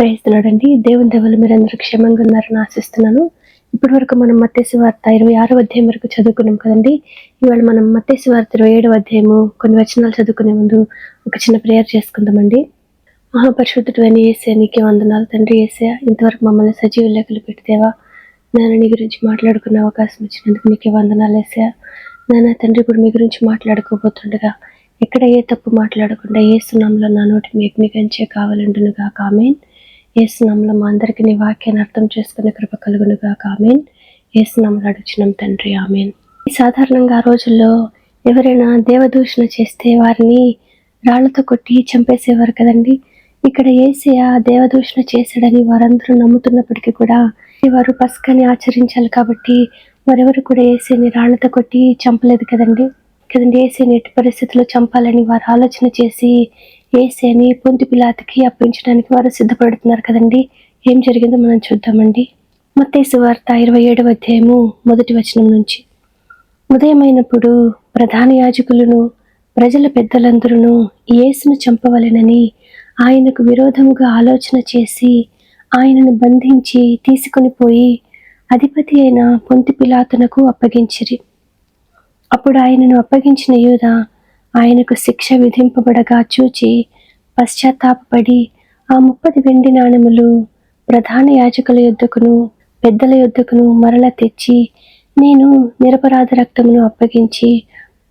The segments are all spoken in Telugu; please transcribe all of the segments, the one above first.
ప్రైజ్ ది లార్డ్ అండి. దేవుని దయవల్ల మీరందరూ క్షేమంగా ఉన్నారని ఆశిస్తున్నాను. ఇప్పటి వరకు మనం మత్తయి సువార్త 26వ అధ్యాయం వరకు చదువుకున్నాం కదండి. ఇవాళ మనం మత్తయి సువార్త 27వ అధ్యాయము కొన్ని వచనాలు చదువుకునే ముందు ఒక చిన్న ప్రేయర్ చేసుకుందామండి. మహాపరిశుద్ధుడు అయిన యేసయ్య నీకే వందనాలు తండ్రి. యేసయ్య ఇంతవరకు మమ్మల్ని సజీవ లెక్కలు పెట్టిదేవా నాన్న, నీ గురించి మాట్లాడుకునే అవకాశం ఇచ్చినందుకు నీకే వందనాలు యేసయ్య. నాన్న తండ్రి, ఇప్పుడు మీ గురించి మాట్లాడుకోబోతుండగా ఎక్కడ ఏ తప్పు మాట్లాడకుండా యేసు నామములో నా నోటి మీ కంచే కావాలండునుగా ఆమేన్. యేసు నామములో మా అందరికీ నీ వాక్యాన్ని అర్థం చేసుకునే కృప కలుగునుగా ఆమేన్. యేసు నామములో అడుగుచున్నాం తండ్రి, ఆమేన్. సాధారణంగా ఆ రోజుల్లో ఎవరైనా దేవదూషణ చేస్తే వారిని రాళ్లతో కొట్టి చంపేసేవారు కదండి. ఇక్కడ యేసయ్య దేవదూషణ చేశాడని వారందరూ నమ్ముతున్నప్పటికీ కూడా వారు పస్కాని ఆచరించాలి కాబట్టి వారెవరు కూడా యేసయ్యని రాళ్లతో కొట్టి చంపలేదు కదండి. యేసయ్యని ఎట్టి పరిస్థితుల్లో చంపాలని వారు ఆలోచన చేసి యేసయ్యని పొంతి పిలాతుకి అప్పించడానికి వారు సిద్ధపడుతున్నారు కదండి. ఏం జరిగిందో మనం చూద్దామండి. మత్తయి సువార్త 27వ అధ్యాయము 1వ వచనం నుంచి. ఉదయమైనప్పుడు ప్రధాన యాజకులను ప్రజల పెద్దలందరూ యేసును చంపవలెనని ఆయనకు విరోధముగా ఆలోచన చేసి ఆయనను బంధించి తీసుకొని పోయి అధిపతి అయిన పొంతి పిలాతునకు అప్పగించిరి. అప్పుడు ఆయనను అప్పగించిన యూదా ఆయనకు శిక్ష విధింపబడగా చూచి పశ్చాత్తాపపడి ఆ 30 వెండి నాణెములు ప్రధాన యాజకుల యొద్దకును పెద్దల యొద్దకును మరల తెచ్చి, నేను నిరపరాధ రక్తమును అప్పగించి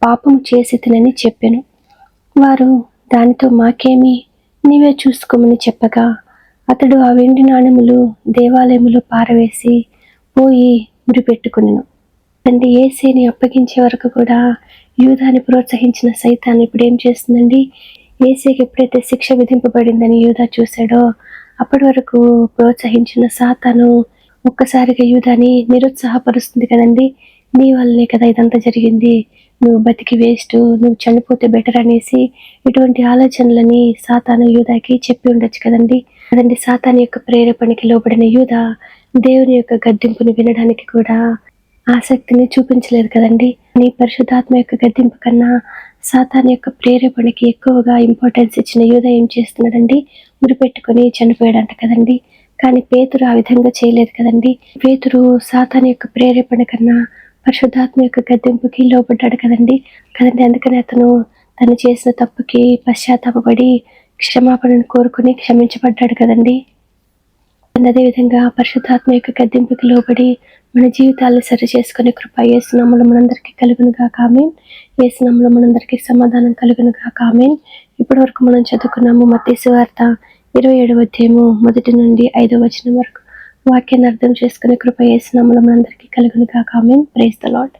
పాపము చేసితినని చెప్పెను. వారు దానితో మాకేమి, నీవే చూసుకోమని చెప్పగా అతడు ఆ వెండి నాణెములు దేవాలయములో పారవేసి పోయి ఉరిపెట్టుకునెను. తండ్రి యేసయ్యని అప్పగించే వరకు కూడా యూదాని ప్రోత్సహించిన సైతాన్ ఇప్పుడు ఏం చేస్తుందండి? యేసయ్యకి ఎప్పుడైతే శిక్ష విధింపబడిందని యూదా చూశాడో అప్పటి వరకు ప్రోత్సహించిన సాతాను ఒక్కసారిగా యూదాని నిరుత్సాహపరుస్తుంది కదండి. నీ వల్లనే కదా ఇదంతా జరిగింది, నువ్వు బతికి వేస్ట్, నువ్వు చనిపోతే బెటర్ అనేసి ఇటువంటి ఆలోచనలని సాతాను యూదాకి చెప్పి ఉండొచ్చు కదండి. సాతాను యొక్క ప్రేరేపణకి లోబడిన యూదా దేవుని యొక్క గద్దింపుని వినడానికి కూడా ఆసక్తిని చూపించలేదు కదండి. నీ పరిశుద్ధాత్మ యొక్క గద్దింపు కన్నా సాతాను యొక్క ప్రేరేపణకి ఎక్కువగా ఇంపార్టెన్స్ ఇచ్చిన యూదా ఏం చేస్తున్నాడండి? ఉరిపెట్టుకొని చనిపోయాడంట కదండి. కానీ పేతురు ఆ విధంగా చేయలేదు కదండి. పేతురు సాతాను యొక్క ప్రేరేపణ కన్నా పరిశుద్ధాత్మ యొక్క గద్దింపుకి లోబడ్డాడు కదండి. అందుకని అతను తను చేసిన తప్పుకి పశ్చాత్తాపపడి క్షమాపణను కోరుకుని క్షమించబడ్డాడు కదండి. అదేవిధంగా పరిశుద్ధాత్మ యొక్క గద్దింపుకి లోబడి మన జీవితాలను సరి చేసుకునే కృప యేసు నామములో మనందరికీ కలుగునుగా ఆమేన్. యేసు నామములో మనందరికీ సమాధానం కలుగునుగా ఆమేన్. ఇప్పటి వరకు మనం చదువుకున్నాము మత్తయి సువార్త 27వ అధ్యాయము 1 నుండి 5వ వచనం వరకు. వాక్యాన్ని అర్థం చేసుకునే కృప యేసు నామములో మనందరికీ కలుగునుగా ఆమేన్. Praise the lord.